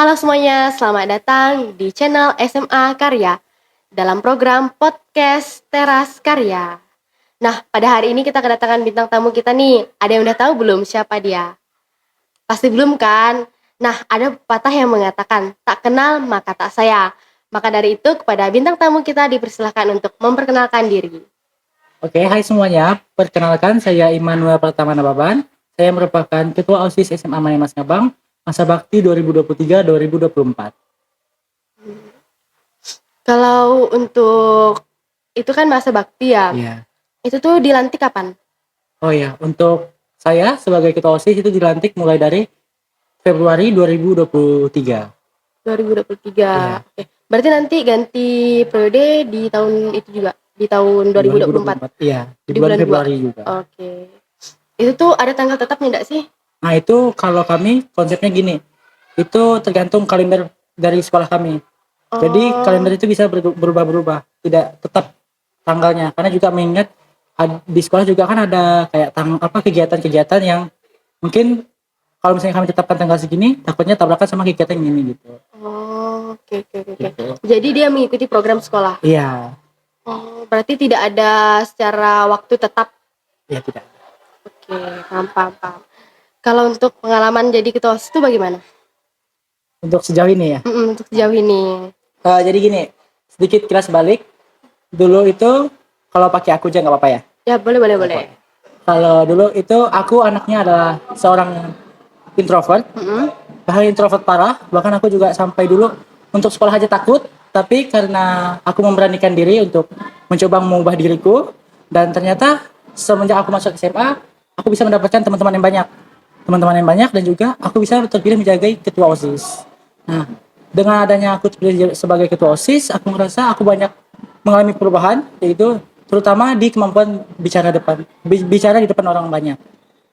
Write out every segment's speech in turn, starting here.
Halo semuanya, selamat datang di channel SMA Karya dalam program podcast Teras Karya. Nah, pada hari ini kita kedatangan bintang tamu kita nih. Ada yang udah tahu belum siapa dia? Pasti belum kan? Nah, ada pepatah yang mengatakan, tak kenal maka tak sayang. Maka dari itu, kepada bintang tamu kita dipersilahkan untuk memperkenalkan diri. Oke, hai semuanya. Perkenalkan, saya Immanuel Pratama Nababan. Saya merupakan Ketua OSIS SMA Mas Ngabang, masa bakti 2023-2024. Kalau untuk itu kan masa bakti ya. Iya. Itu tuh dilantik kapan? Oh iya, untuk saya sebagai Ketua OSIS itu dilantik mulai dari Februari 2023. 2023. Iya. Oke. Berarti nanti ganti periode di tahun itu juga, di tahun 2024. Iya, di Di bulan bulan 2. Februari juga. Oke. Itu tuh ada tanggal tetapnya enggak sih? Nah, itu kalau kami konsepnya gini. Itu tergantung kalender dari sekolah kami. Jadi kalender itu bisa berubah-berubah, tidak tetap tanggalnya. Karena juga mengingat di sekolah juga kan ada kayak kegiatan-kegiatan yang mungkin kalau misalnya kami tetapkan tanggal segini, takutnya tabrakan sama kegiatan ini gitu. Oke. Gitu. Jadi dia mengikuti program sekolah. Iya. Berarti tidak ada secara waktu tetap. Iya tidak. Oke, paham. Kalau untuk pengalaman jadi ketua OSIS itu bagaimana? Untuk sejauh ini ya. Untuk sejauh ini. Jadi gini, sedikit kilas balik. Dulu itu kalau pakai aku aja nggak apa-apa ya. Ya, boleh. Kalau dulu itu aku anaknya adalah seorang introvert. Bahkan introvert parah. Bahkan aku juga sampai dulu untuk sekolah aja takut. Tapi karena aku memberanikan diri untuk mencoba mengubah diriku. Dan ternyata semenjak aku masuk SMA, aku bisa mendapatkan teman-teman yang banyak. Dan juga aku bisa terpilih menjadi ketua OSIS. Nah, dengan adanya aku terpilih sebagai ketua OSIS, aku merasa aku banyak mengalami perubahan, yaitu terutama di kemampuan bicara di depan orang banyak.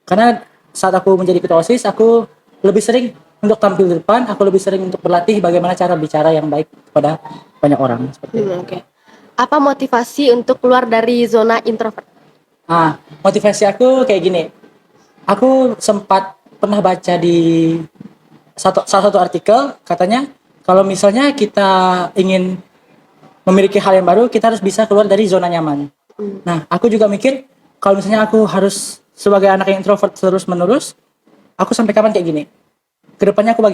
Karena saat aku menjadi ketua OSIS, aku lebih sering untuk tampil di depan, aku lebih sering untuk berlatih bagaimana cara bicara yang baik kepada banyak orang seperti itu. Oke. Apa motivasi untuk keluar dari zona introvert? Motivasi aku kayak gini. Aku sempat pernah baca di salah satu artikel, katanya kalau misalnya kita ingin memiliki hal yang baru, kita harus bisa keluar dari zona nyaman. Nah, aku juga mikir kalau misalnya aku harus sebagai anak yang introvert terus menerus, aku sampai kapan kayak gini? Kedepannya aku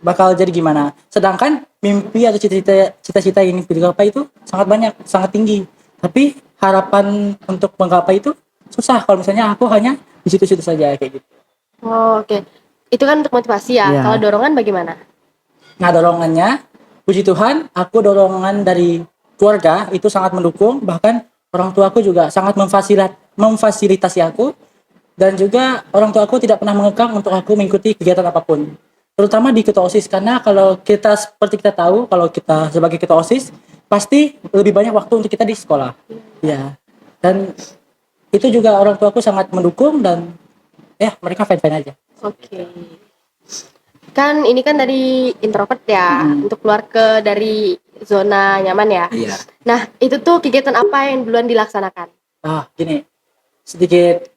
bakal jadi gimana? Sedangkan mimpi atau cita-cita yang ingin digapai itu sangat banyak, sangat tinggi. Tapi harapan untuk menggapai itu susah kalau misalnya aku hanya di situ-situ saja kayak gitu. Oke. Itu kan untuk motivasi ya. Iya. Kalau dorongan bagaimana? Nah, dorongannya, puji Tuhan, aku dorongan dari keluarga itu sangat mendukung, bahkan orang tuaku juga sangat memfasilitasi aku, dan juga orang tuaku tidak pernah mengekang untuk aku mengikuti kegiatan apapun. Terutama di ketua OSIS, karena kalau kita seperti kita tahu, kalau kita sebagai ketua OSIS, pasti lebih banyak waktu untuk kita di sekolah. Ya. Dan itu juga orang tuaku sangat mendukung dan ya mereka fine-fine aja. Oke. Kan ini kan dari introvert ya, untuk keluar dari zona nyaman ya. Iya. Nah, itu tuh kegiatan apa yang duluan dilaksanakan? Gini, sedikit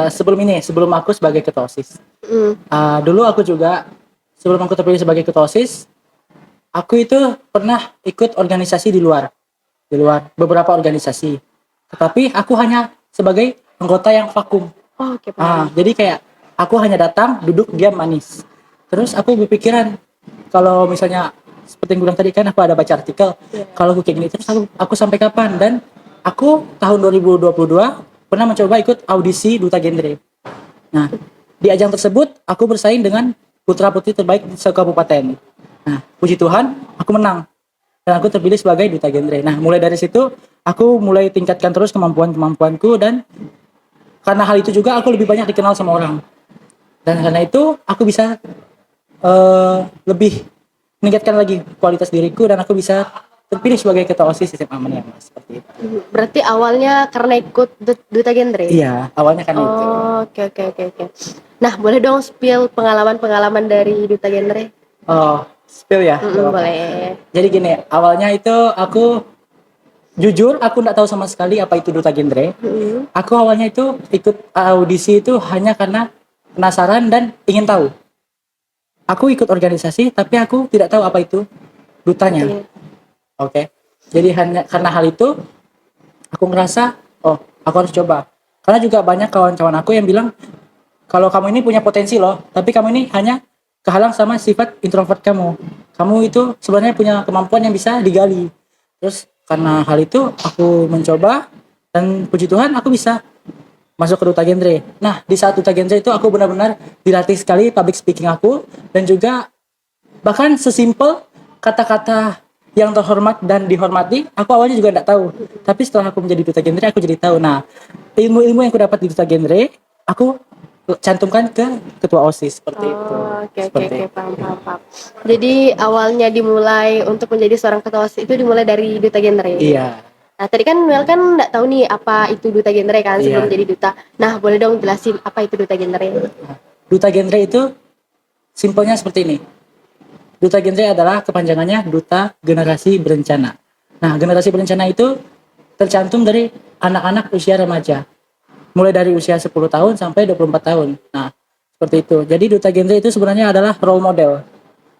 sebelum aku sebagai ketua OSIS. Dulu aku juga sebelum aku terpilih sebagai ketua OSIS, aku itu pernah ikut organisasi di luar beberapa organisasi. Tetapi aku hanya sebagai anggota yang vakum. Oke, paham. Jadi kayak aku hanya datang, duduk, diam, manis. Terus aku berpikiran kalau misalnya seperti yang gue bilang tadi kan aku ada baca artikel, kalau aku kayak gini terus aku sampai kapan? Dan aku tahun 2022 pernah mencoba ikut audisi Duta Genre. Nah, di ajang tersebut aku bersaing dengan putra-putri terbaik di sekabupaten. Nah, puji Tuhan aku menang dan aku terpilih sebagai Duta Genre. Nah, mulai dari situ aku mulai tingkatkan terus kemampuanku dan karena hal itu juga aku lebih banyak dikenal sama orang. Dan karena itu aku bisa lebih meningkatkan lagi kualitas diriku dan aku bisa terpilih sebagai ketua OSIS SMA Mas, seperti itu. Berarti awalnya karena ikut Duta Genre? Iya, awalnya kan itu. Oke. Nah, boleh dong spill pengalaman dari Duta Genre? Spill ya? Boleh. Jadi gini, awalnya itu aku jujur aku nggak tahu sama sekali apa itu Duta Genre. Aku awalnya itu ikut audisi itu hanya karena penasaran dan ingin tahu. aku ikut organisasi tapi aku tidak tahu apa itu dutanya. Iya. Oke. Jadi hanya karena hal itu aku ngerasa, oh, aku harus coba. Karena juga banyak kawan-kawan aku yang bilang kalau kamu ini punya potensi loh, tapi kamu ini hanya kehalang sama sifat introvert kamu. Kamu itu sebenarnya punya kemampuan yang bisa digali. Terus karena hal itu aku mencoba dan puji Tuhan aku bisa masuk ke duta genre. Nah, di saat duta genre itu aku benar-benar dilatih sekali public speaking aku dan juga bahkan sesimpel kata-kata yang terhormat dan dihormati, aku awalnya juga tidak tahu. Tapi setelah aku menjadi duta genre, aku jadi tahu. Nah, ilmu-ilmu yang aku dapat di duta genre, aku cantumkan ke ketua OSIS seperti itu. Oh, oke oke Seperti oke, itu. paham paham paham. Jadi awalnya dimulai untuk menjadi seorang ketua OSIS itu dimulai dari duta genre. Iya, Nah, tadi kan Mel kan nggak tahu nih apa itu duta genre kan sebelum iya. jadi duta. Nah, boleh dong jelasin apa itu duta genre? Nah, duta genre itu simpelnya seperti ini. Duta genre adalah kepanjangannya Duta Generasi Berencana. Nah, generasi berencana itu tercantum dari anak-anak usia remaja. Mulai dari usia 10 tahun sampai 24 tahun. Nah, seperti itu. Jadi duta genre itu sebenarnya adalah role model.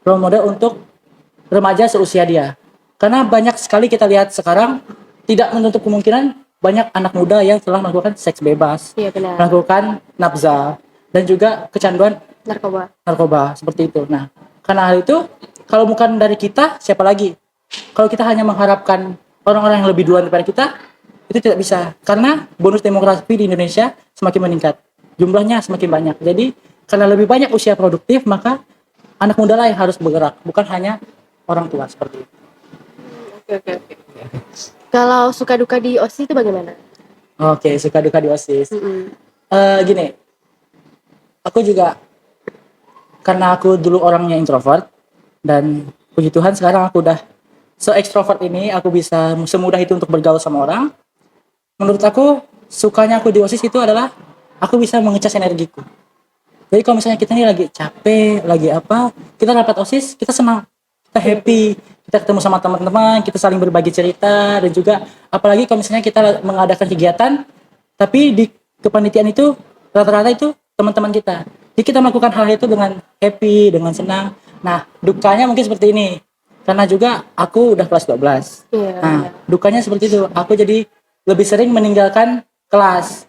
Role model untuk remaja seusia dia. Karena banyak sekali kita lihat sekarang tidak menutup kemungkinan banyak anak muda yang telah melakukan seks bebas, Iya benar. melakukan nafsa dan juga kecanduan Narkoba. narkoba seperti itu. Nah, karena hal itu kalau bukan dari kita siapa lagi? Kalau kita hanya mengharapkan orang-orang yang lebih duluan daripada kita, itu tidak bisa. Karena bonus demografi di Indonesia semakin meningkat. Jumlahnya semakin banyak. Jadi, karena lebih banyak usia produktif, maka anak muda lah yang harus bergerak, bukan hanya orang tua seperti itu. Oke oke oke. Kalau suka duka di OSIS itu bagaimana? Oke, suka duka di OSIS. Mm-mm. Gini, aku juga karena aku dulu orangnya introvert dan puji Tuhan sekarang aku udah se-extrovert ini, aku bisa semudah itu untuk bergaul sama orang. Menurut aku, sukanya aku di OSIS itu adalah aku bisa mengecas energiku. Jadi kalau misalnya kita ini lagi capek, lagi apa, kita dapat OSIS, kita senang, kita happy, kita ketemu sama teman-teman, kita saling berbagi cerita, dan juga apalagi kalau misalnya kita mengadakan kegiatan, tapi di kepanitiaan itu rata-rata itu teman-teman kita. Jadi kita melakukan hal itu dengan happy, dengan senang. Nah, dukanya mungkin seperti ini. Karena juga aku udah kelas 12. Iya. Nah, dukanya seperti itu. Aku jadi lebih sering meninggalkan kelas.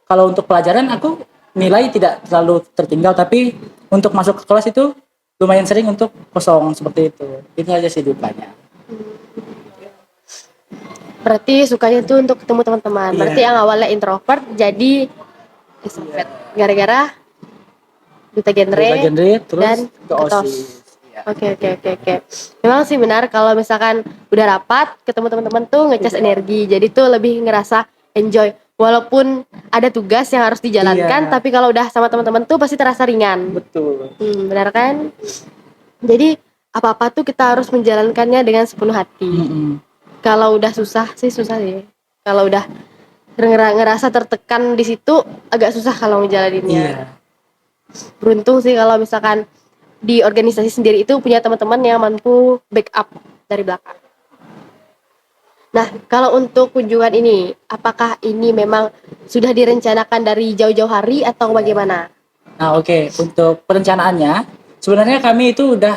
Kalau untuk pelajaran aku nilai tidak terlalu tertinggal, tapi untuk masuk ke kelas itu lumayan sering untuk kosong seperti itu. Itu aja sih dukanya. Berarti sukanya itu untuk ketemu teman-teman. Iya. Berarti yang awalnya introvert jadi extrovert. Gara-gara duta genre Duta genre terus dan ke ketos. OSIS. Iya. Oke oke oke oke. Memang sih benar kalau misalkan udah rapat ketemu teman-teman tuh ngecas energi. Jadi tuh lebih ngerasa enjoy. Walaupun ada tugas yang harus dijalankan, Iya. tapi kalau udah sama teman-teman tuh pasti terasa ringan. Betul. Benar kan? Jadi apa-apa tuh kita harus menjalankannya dengan sepenuh hati. Mm-mm. Kalau udah susah sih susah sih. Kalau udah ngerasa tertekan di situ agak susah kalau ngejalaninnya. Iya. Beruntung sih kalau misalkan di organisasi sendiri itu punya teman-teman yang mampu backup dari belakang. Nah, kalau untuk kunjungan ini, apakah ini memang sudah direncanakan dari jauh-jauh hari atau bagaimana? Nah, oke. Untuk perencanaannya, sebenarnya kami itu udah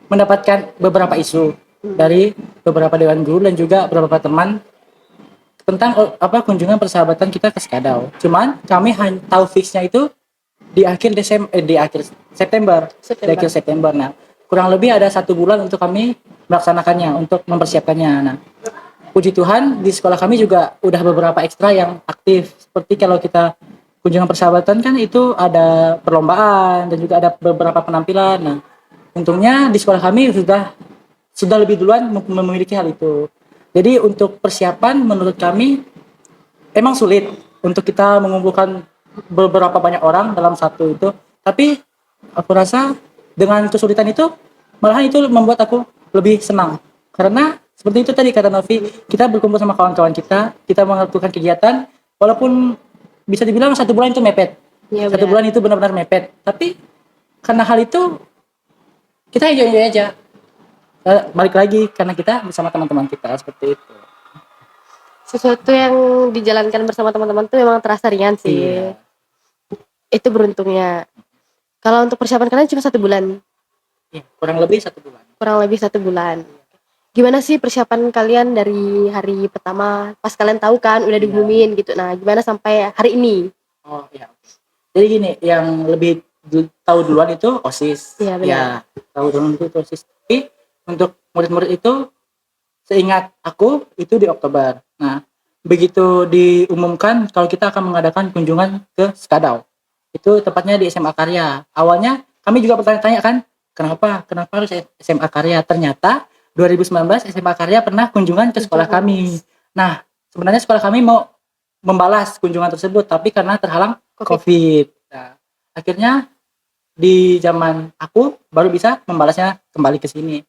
mendapatkan beberapa isu dari beberapa dewan guru dan juga beberapa teman tentang kunjungan persahabatan kita ke Skadau. Cuman kami hanya tahu fixnya itu di akhir September. Di akhir September. Nah, kurang lebih ada 1 bulan untuk kami melaksanakannya, untuk mempersiapkannya. Nah, puji Tuhan di sekolah kami juga udah beberapa ekstra yang aktif. Seperti kalau kita kunjungan persahabatan kan itu ada perlombaan dan juga ada beberapa penampilan. Nah, untungnya di sekolah kami sudah lebih duluan memiliki hal itu. Jadi untuk persiapan menurut kami emang sulit untuk kita mengumpulkan beberapa banyak orang dalam satu itu. Tapi aku rasa dengan kesulitan itu malahan itu membuat aku lebih senang. Karena seperti itu tadi kata Novi, kita berkumpul sama kawan-kawan kita melakukan kegiatan walaupun bisa dibilang 1 bulan itu mepet. Ya, 1 bulan itu benar-benar mepet. Tapi karena hal itu kita enjoy aja. Balik lagi karena kita bersama teman-teman kita seperti itu. Sesuatu yang dijalankan bersama teman-teman tuh memang terasa ringan sih. Iya. Itu beruntungnya. Kalau untuk persiapan kalian cuma 1 bulan, Ya, kurang lebih 1 bulan. kurang lebih 1 bulan. Gimana sih persiapan kalian dari hari pertama pas kalian tahu kan udah Iya. diumumin gitu. Nah, gimana sampai hari ini? Oh iya. Jadi gini, yang lebih tahu duluan itu OSIS. Iya, benar. Ya, tahu duluan itu OSIS. Tapi untuk murid-murid itu seingat aku itu di Oktober. Nah, begitu diumumkan kalau kita akan mengadakan kunjungan ke Skadau. Itu tepatnya di SMA Karya. Awalnya kami juga bertanya-tanya kan, kenapa harus SMA Karya? Ternyata 2019 SMA Karya pernah kunjungan ke sekolah kami. Nah, sebenarnya sekolah kami mau membalas kunjungan tersebut, tapi karena terhalang COVID. Nah, akhirnya di zaman aku baru bisa membalasnya kembali ke sini.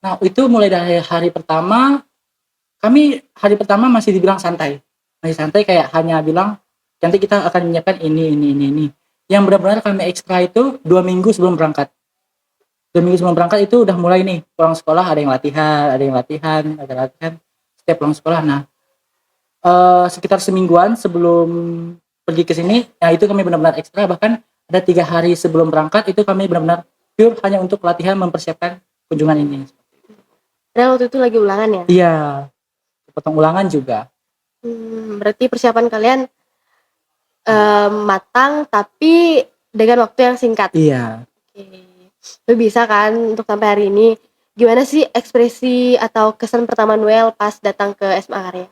Nah, itu mulai dari hari pertama, kami hari pertama masih dibilang santai. Masih santai kayak hanya bilang, nanti kita akan menyiapkan ini. Yang benar-benar kami ekstra itu 2 minggu sebelum berangkat. 2 minggu sebelum berangkat itu udah mulai nih, pulang sekolah ada yang latihan, setiap pulang sekolah. Nah, sekitar semingguan sebelum pergi ke sini, nah itu kami benar-benar ekstra, bahkan ada 3 hari sebelum berangkat itu kami benar-benar pure hanya untuk latihan mempersiapkan kunjungan ini. Padahal waktu itu lagi ulangan ya? Iya, potong ulangan juga. Berarti persiapan kalian matang tapi dengan waktu yang singkat. Iya. Oke. Lu bisa kan untuk sampai hari ini, gimana sih ekspresi atau kesan pertama Noel pas datang ke SMA Karya?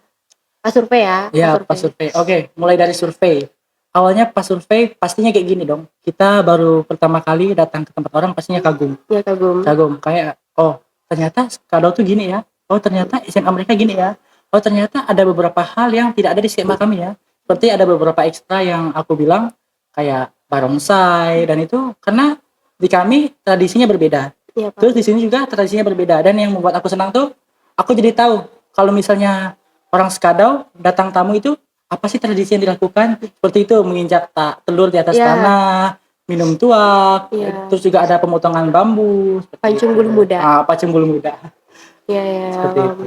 Pas survei ya? Iya, pas survei. Oke, mulai dari survei. Awalnya pas survei pastinya kayak gini dong. Kita baru pertama kali datang ke tempat orang pastinya kagum. Ya, kagum. Kagum kayak, oh ternyata Skadau tuh gini ya. Oh ternyata SMA mereka gini ya. Oh ternyata ada beberapa hal yang tidak ada di SMA kami ya. Seperti ada beberapa ekstra yang aku bilang kayak barongsai dan itu karena di kami tradisinya berbeda. Iya, Pak. Terus di sini juga tradisinya berbeda dan yang membuat aku senang tuh aku jadi tahu kalau misalnya orang Skadau datang tamu itu apa sih tradisi yang dilakukan, seperti itu menginjak telur di atas Iya. tanah, minum tuak, Iya. terus juga ada pemotongan bambu seperti Pancung itu. bulu muda. Pancung bulu muda Iya, ya. seperti itu.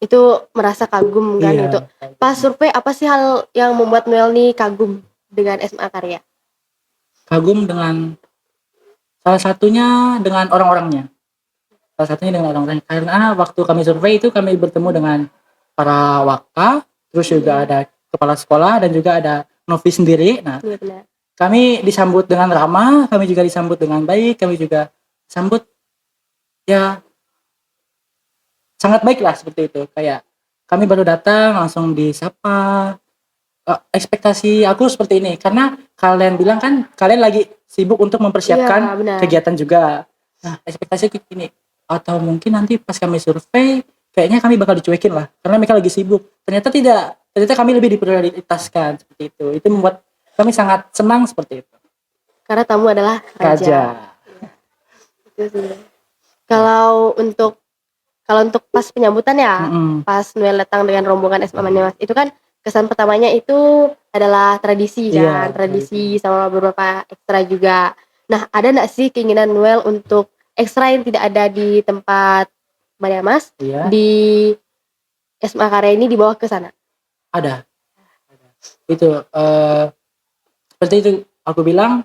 Itu merasa kagum kan Iya. itu. Pas survei apa sih hal yang membuat Noel nih kagum dengan SMA Karya? Kagum dengan salah satunya dengan orang-orangnya. Salah satunya dengan orang-orangnya karena waktu kami survei itu kami bertemu dengan para waka, terus juga ada kepala sekolah dan juga ada novis sendiri. Nah, Iya, benar. kami disambut dengan ramah, kami juga disambut dengan baik, kami juga sambut ya sangat baik lah seperti itu. Kayak kami baru datang langsung disapa. Ekspektasi aku seperti ini karena kalian bilang kan kalian lagi sibuk untuk Iya, mempersiapkan benar. kegiatan juga. Nah, ekspektasi kayak gini. Atau mungkin nanti pas kami survei kayaknya kami bakal dicuekin lah karena mereka lagi sibuk. Ternyata tidak. Ternyata kami lebih diprioritaskan seperti itu. Itu membuat kami sangat senang seperti itu. Karena tamu adalah Raja. raja. Itu sih. Kalau untuk pas penyambutan ya, pas Noel datang dengan rombongan SMA Manimas, itu kan kesan pertamanya itu adalah tradisi Iya, kan, tradisi sama beberapa ekstra juga. Nah, ada nggak sih keinginan Noel untuk ekstra yang tidak ada di tempat Manimas Iya, di SMA Karya ini dibawa ke sana? ada. Itu seperti itu aku bilang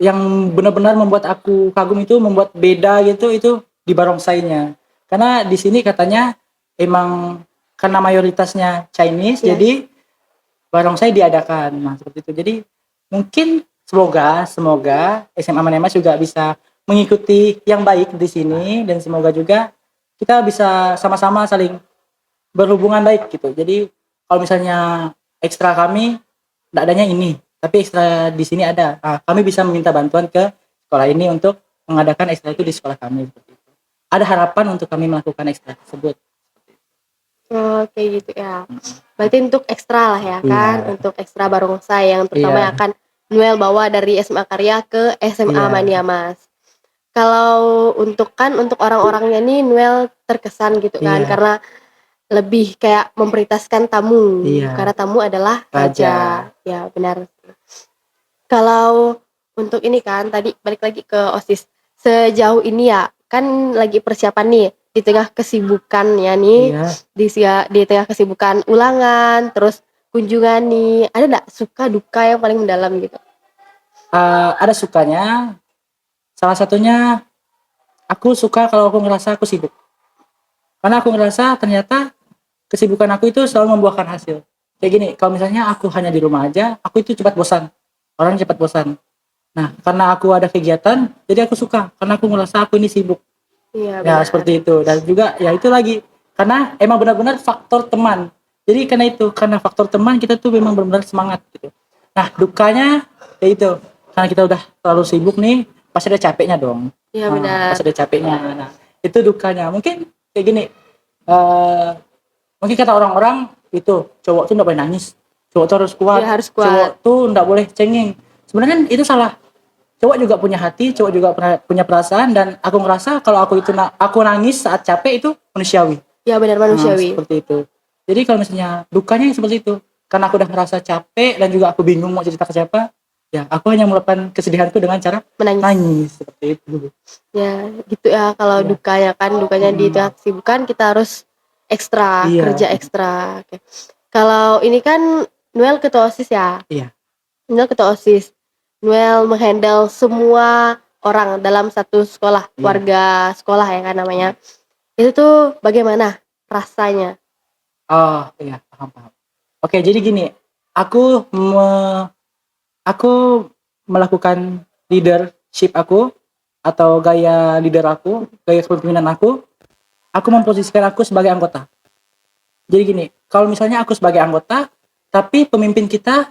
yang benar-benar membuat aku kagum itu membuat beda gitu itu di barongsainya. Karena di sini katanya emang karena mayoritasnya Chinese Iya. jadi barongsai diadakan. Nah, seperti itu. Jadi mungkin semoga SMA Manemas juga bisa mengikuti yang baik di sini dan semoga juga kita bisa sama-sama saling berhubungan baik gitu. Jadi kalau misalnya ekstra kami tidak adanya ini, tapi ekstra di sini ada. Nah, kami bisa meminta bantuan ke sekolah ini untuk mengadakan ekstra itu di sekolah kami seperti itu. Ada harapan untuk kami melakukan ekstra tersebut. Oh, kayak gitu ya. Berarti untuk ekstra lah ya kan, Iya. untuk ekstra barongsai yang terutama Iya. yang akan Noel bawa dari SMA Karya ke SMA Iya. Maniamas. Kalau untuk orang-orangnya nih Noel terkesan gitu kan, Iya. karena lebih kayak memprioritaskan tamu, Iya. karena tamu adalah Raja. raja. Ya benar. Kalau untuk ini kan tadi balik lagi ke OSIS. Sejauh ini ya kan lagi persiapan nih di tengah kesibukannya nih, Iya. di tengah kesibukan ulangan, terus kunjungan nih, ada nggak suka duka yang paling mendalam gitu? Ada sukanya. Salah satunya aku suka kalau aku ngerasa aku sibuk. Karena aku ngerasa ternyata kesibukan aku itu selalu membuahkan hasil. Kayak gini, kalau misalnya aku hanya di rumah aja, aku itu cepat bosan. Orang cepat bosan. Nah, karena aku ada kegiatan, jadi aku suka. Karena aku ngerasa aku ini sibuk. Iya Ya, benar. seperti itu. Dan juga, ya itu lagi. Karena emang benar-benar faktor teman. Jadi karena itu, karena faktor teman kita tuh memang benar-benar semangat gitu. Nah, dukanya, ya itu. Karena kita udah terlalu sibuk nih, pasti ada capeknya dong. Iya Nah, benar. pasti ada capeknya. Nah, itu dukanya. Mungkin kayak gini, eh mungkin kata orang-orang itu cowok tuh nggak boleh nangis, cowok tuh harus kuat, Ya harus cowok kuat. tuh nggak boleh cengeng. Sebenarnya itu salah. Cowok juga punya hati, cowok juga punya perasaan, dan aku ngerasa kalau aku nangis saat capek itu manusiawi. Ya benar Nah, manusiawi. seperti itu. Jadi kalau misalnya dukanya seperti itu, karena aku udah ngerasa capek dan juga aku bingung mau cerita ke siapa, ya aku hanya meluapkan kesedihanku dengan cara Menangis. nangis seperti itu. Ya gitu ya kalau Ya. dukanya kan, dukanya di tengah kesibukan kita harus ekstra, Iya, kerja ekstra. Oke. Kalau ini kan Noel ketua OSIS ya. iya, Noel ketua OSIS. Noel menghandle semua orang dalam satu sekolah, iya. warga sekolah ya kan namanya. Itu tuh bagaimana rasanya? Oh, iya, paham, paham. Oke, jadi gini, aku aku melakukan leadership aku atau gaya leader aku, gaya kepemimpinan aku memposisikan aku sebagai anggota. Jadi gini, kalau misalnya aku sebagai anggota, tapi pemimpin kita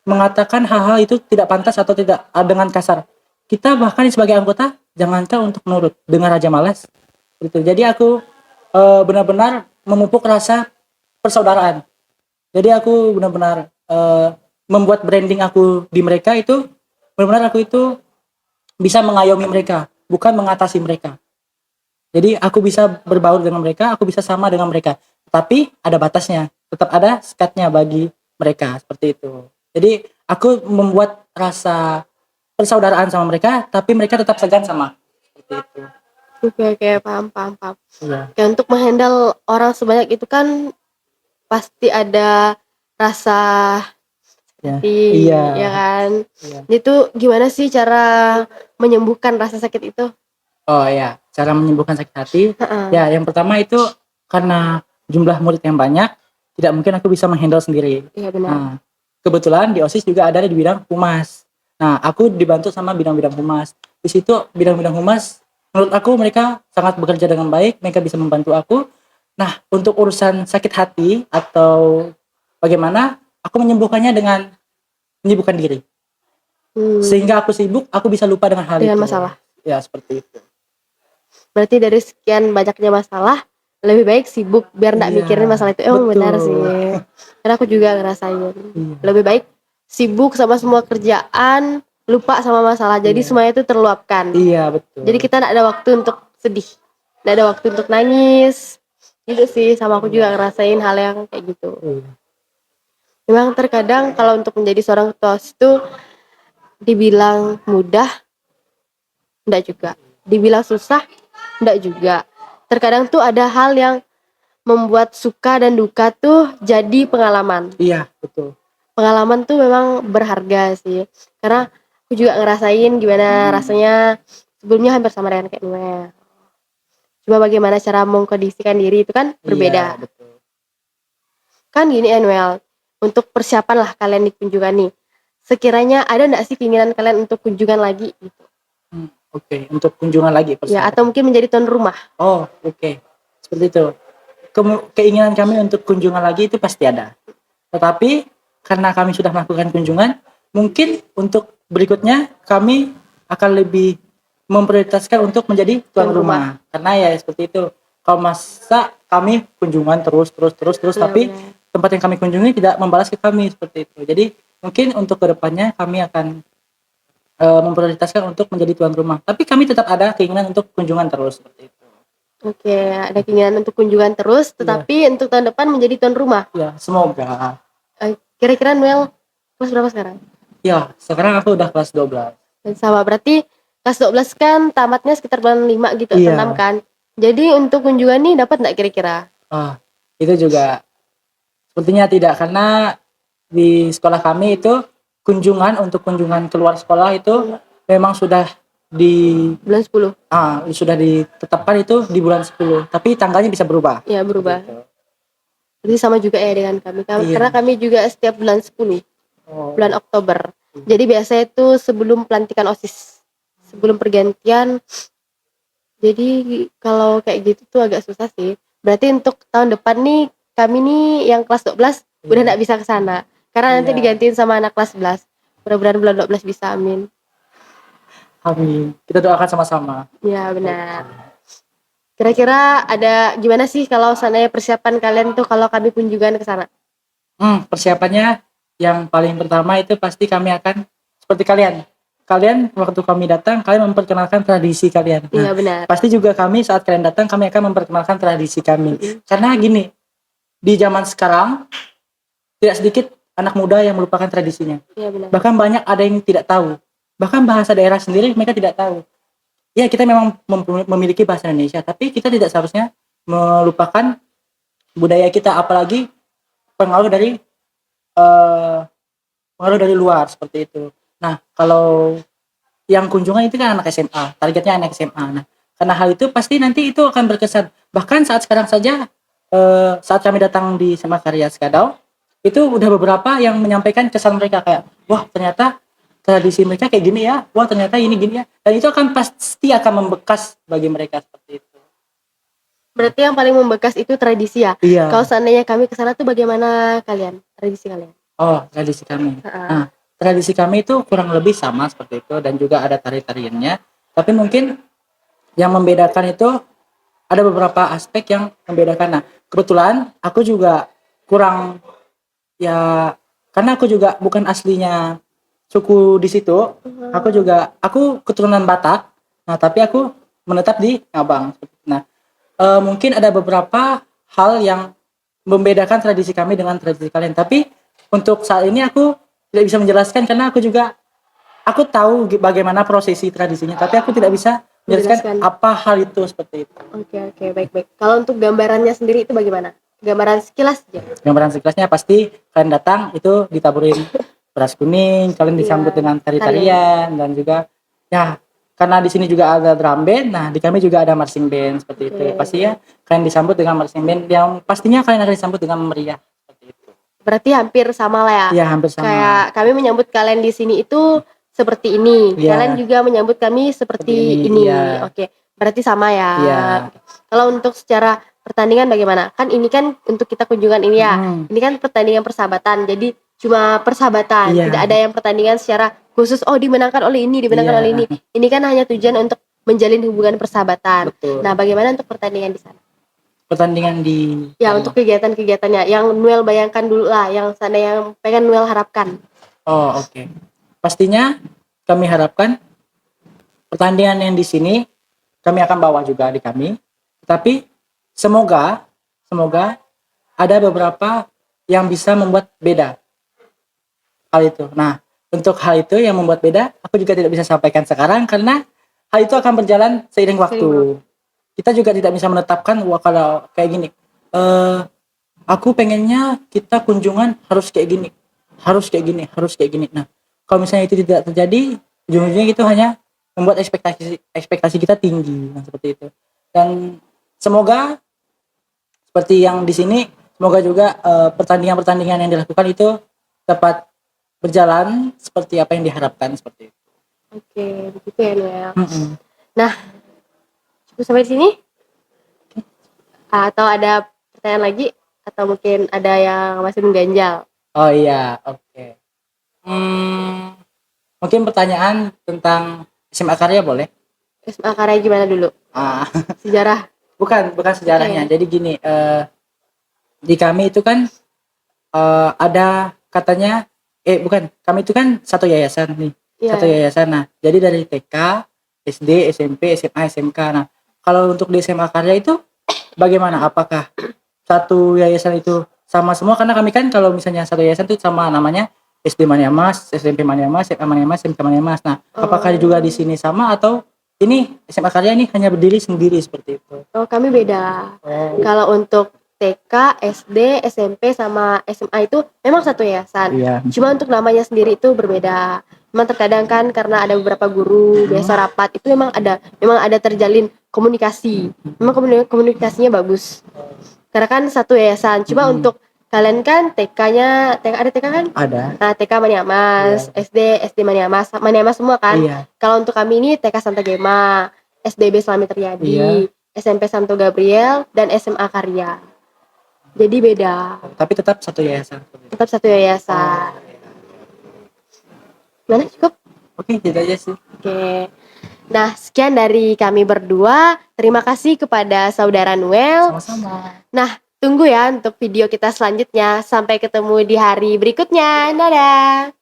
mengatakan hal-hal itu tidak pantas atau tidak dengan kasar. Kita bahkan sebagai anggota jangankan untuk nurut, dengar aja malas. Gitu. Jadi aku benar-benar memupuk rasa persaudaraan. Jadi aku benar-benar membuat branding aku di mereka itu benar-benar aku itu bisa mengayomi mereka, bukan mengatasi mereka. Jadi aku bisa berbaur dengan mereka, aku bisa sama dengan mereka. Tapi ada batasnya, tetap ada sekatnya bagi mereka seperti itu. Jadi aku membuat rasa persaudaraan sama mereka, tapi mereka tetap segan sama seperti itu. Oke, paham, paham, paham. Iya. Ya untuk menghandle orang sebanyak itu kan pasti ada rasa Ya. sedih, Iya. ya kan? Iya. Itu gimana sih cara menyembuhkan rasa sakit itu? Oh ya, cara menyembuhkan sakit hati. Heeh. Ya, yang pertama itu karena jumlah murid yang banyak, tidak mungkin aku bisa menghandle sendiri. Iya benar. Nah, kebetulan di OSIS juga ada di bidang humas. Nah, aku dibantu sama bidang-bidang humas. Di situ bidang-bidang humas, menurut aku mereka sangat bekerja dengan baik, mereka bisa membantu aku. Nah, untuk urusan sakit hati atau bagaimana, aku menyembuhkannya dengan menyibukkan diri. Sehingga aku sibuk, aku bisa lupa dengan hal Dengan itu. masalah. Ya, seperti itu. Berarti dari sekian banyaknya masalah, lebih baik sibuk biar nggak Iya, mikirin masalah itu. Oh benar sih. betul. Karena aku juga ngerasain. Iya, Lebih baik sibuk sama semua kerjaan, lupa sama masalah. Jadi iya, semuanya itu terluapkan. iya, betul. Jadi kita nggak ada waktu untuk sedih, nggak ada waktu untuk nangis. Gitu sih, sama aku juga ngerasain hal yang kayak gitu. Iya, Memang terkadang kalau untuk menjadi seorang ketua OSIS itu dibilang mudah, enggak juga. Dibilang susah, enggak juga. Terkadang tuh ada hal yang membuat suka dan duka tuh jadi pengalaman. iya, betul. Pengalaman tuh memang berharga sih. Karena aku juga ngerasain gimana rasanya sebelumnya hampir sama dengan kayak Noel. Cuma bagaimana cara mengkondisikan diri itu kan Iya, berbeda. betul. Kan gini ya Noel, untuk persiapan lah kalian di kunjungan nih. Sekiranya ada nggak sih keinginan kalian untuk kunjungan lagi gitu? Oke, untuk kunjungan lagi Ya atau persiapan. mungkin menjadi tuan rumah. Oh, oke. Seperti itu. Keinginan kami untuk kunjungan lagi itu pasti ada. Tetapi karena kami sudah melakukan kunjungan, mungkin untuk berikutnya kami akan lebih memprioritaskan untuk menjadi tuan Tuan rumah. Karena ya seperti itu. Kalau masa kami kunjungan terus, Iya tapi benar. tempat yang kami kunjungi tidak membalas ke kami seperti itu. Jadi mungkin untuk kedepannya kami akan memprioritaskan untuk menjadi tuan rumah. Tapi kami tetap ada keinginan untuk kunjungan terus seperti itu. Oke, ada keinginan untuk kunjungan terus, Iya, tetapi untuk tahun depan menjadi tuan rumah. ya semoga. Kira-kira Noel kelas berapa sekarang? Ya, sekarang aku udah kelas 12. Dan sama berarti kelas 12 kan tamatnya sekitar bulan 5 gitu atau 6 Iya. kan. Jadi untuk kunjungan nih dapat nggak kira-kira? Ah, itu juga sepertinya tidak karena di sekolah kami itu untuk kunjungan keluar sekolah itu memang sudah di Bulan 10. sudah ditetapkan itu di bulan 10, tapi tanggalnya bisa berubah. Ya, berubah. Gitu. Berarti sama juga ya dengan kami. Iya. Karena kami juga setiap bulan 10, Oh. bulan Oktober. Jadi biasanya itu sebelum pelantikan OSIS, sebelum pergantian. Jadi kalau kayak gitu tuh agak susah sih. Berarti untuk tahun depan nih, kami nih yang kelas 12 udah nggak bisa ke sana. Karena nanti Iya. digantiin sama anak kelas 11. Mudah-mudahan bulan 12 bisa, amin. Amin. Kita doakan sama-sama. Ya, benar. Kira-kira ada gimana sih kalau seandainya persiapan kalian tuh kalau kami kunjungan ke sana? Persiapannya yang paling pertama itu pasti kami akan seperti kalian. Kalian waktu kami datang, kalian memperkenalkan tradisi kalian. Iya, benar. Pasti juga kami saat kalian datang, kami akan memperkenalkan tradisi kami. Karena gini, di zaman sekarang tidak sedikit anak muda yang melupakan tradisinya. Iya, benar. Bahkan banyak ada yang tidak tahu. Bahkan bahasa daerah sendiri mereka tidak tahu. Ya, kita memang memiliki bahasa Indonesia, tapi kita tidak seharusnya melupakan budaya kita, apalagi pengaruh dari luar seperti itu. Nah, kalau yang kunjungan itu kan anak SMA, targetnya anak SMA. Nah, karena hal itu pasti nanti itu akan berkesan. Bahkan saat sekarang saja, saat kami datang di SMA Karya Skadau, itu udah beberapa yang menyampaikan kesan mereka kayak, wah ternyata tradisi mereka kayak gini ya, wah ternyata ini gini ya. Dan itu akan pasti akan membekas bagi mereka seperti itu. Berarti yang paling membekas itu tradisi ya? Iya. Kalau seandainya kami ke sana tuh bagaimana kalian? Tradisi kalian? Oh, tradisi kami. Heeh. Nah, tradisi kami itu kurang lebih sama seperti itu dan juga ada tari-tariannya. Tapi mungkin yang membedakan itu ada beberapa aspek yang membedakan. Nah, kebetulan aku juga kurang ya, karena aku juga bukan aslinya suku di situ. Aku keturunan Batak. Nah, tapi aku menetap di Ngabang. Nah, mungkin ada beberapa hal yang membedakan tradisi kami dengan tradisi kalian. Tapi untuk saat ini aku tidak bisa menjelaskan karena aku tahu bagaimana prosesi tradisinya, tapi aku tidak bisa menjelaskan apa hal itu seperti itu. Oke, baik. Kalau untuk gambarannya sendiri itu bagaimana? Gambaran sekilas aja. Gambaran sekilasnya pasti kalian datang itu ditaburin beras kuning, kalian disambut dengan tari-tarian dan juga ya karena di sini juga ada drum band, nah di kami juga ada marching band seperti itu. Pasti ya kalian disambut dengan marching band yang pastinya kalian akan disambut dengan meriah seperti itu. Berarti hampir sama lah ya. Iya, hampir sama. Kayak kami menyambut kalian di sini itu seperti ini. Iya. Kalian juga menyambut kami seperti ini. Iya. Oke. Berarti sama ya. Iya. Kalau untuk secara pertandingan bagaimana? Kan ini kan untuk kita kunjungan ini ya. Ini kan pertandingan persahabatan. Jadi cuma persahabatan. Iya. Tidak ada yang pertandingan secara khusus dimenangkan oleh ini, dimenangkan oleh ini. Ini kan hanya tujuan untuk menjalin hubungan persahabatan. Betul. Nah, bagaimana untuk pertandingan di sana? Pertandingan di Untuk kegiatan-kegiatannya yang Noel bayangkan dulu lah, yang sana yang pengen Noel harapkan. Oh, oke. Pastinya kami harapkan pertandingan yang di sini kami akan bawa juga di kami. Tapi semoga ada beberapa yang bisa membuat beda hal itu. Nah, untuk hal itu yang membuat beda, aku juga tidak bisa sampaikan sekarang karena hal itu akan berjalan seiring waktu. Kita juga tidak bisa menetapkan kalau kayak gini. Aku pengennya kita kunjungan harus kayak gini, harus kayak gini. Nah, kalau misalnya itu tidak terjadi, ujung-ujungnya itu hanya membuat ekspektasi kita tinggi, nah, seperti itu. Dan semoga seperti yang di sini, semoga juga pertandingan-pertandingan yang dilakukan itu dapat berjalan seperti apa yang diharapkan seperti itu. Oke, begitu ya Noel. Nah, cukup sampai di sini? Atau ada pertanyaan lagi? Atau mungkin ada yang masih mengganjal? Oh iya, oke. Mungkin pertanyaan tentang SMA Karya boleh? SMA Karya gimana dulu? Sejarah? Bukan sejarahnya. Jadi gini, di kami itu kan ada katanya, kami itu kan satu yayasan nih. Satu yayasan. Nah, jadi dari TK, SD, SMP, SMA, SMK. Nah, kalau untuk di SMA Karya itu bagaimana? Apakah satu yayasan itu sama semua? Karena kami kan kalau misalnya satu yayasan itu sama namanya SD Maniamas, SMP Maniamas, SMA Maniamas, SMK Maniamas. Nah, apakah juga di sini sama atau ini SMA Karya ini hanya berdiri sendiri seperti itu? Kami beda. Kalau untuk TK, SD, SMP sama SMA itu memang satu yayasan. Iya. Cuma untuk namanya sendiri itu berbeda. Memang terkadang kan karena ada beberapa guru biasa rapat itu memang ada terjalin komunikasi. Memang komunikasinya bagus. Karena kan satu yayasan. Cuma untuk kalian kan ada TK kan? Ada. Nah, TK Maniamas, SD Maniamas semua kan. Iya. Kalau untuk kami ini TK Santa Gema, SDB Slamet Riyadi, SMP Santo Gabriel, dan SMA Karya. Jadi beda, Tapi tetap satu yayasan. tetap satu yayasan. Mana cukup? Oke, gitu aja sih. Oke. Nah, sekian dari kami berdua. Terima kasih kepada Saudara Noel. Sama-sama. Nah, tunggu ya untuk video kita selanjutnya. Sampai ketemu di hari berikutnya. Dadah!